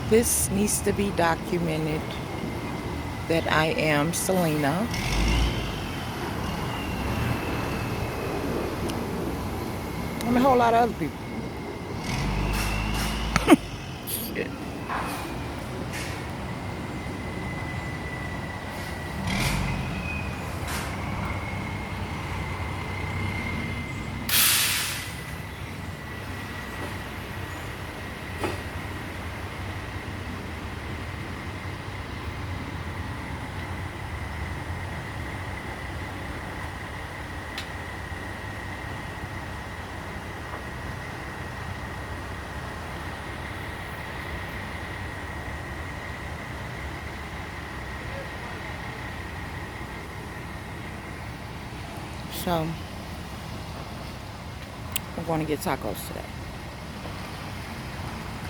This needs to be documented that I am Selena. And a whole lot of other people. Shit. So, we're going to get tacos today.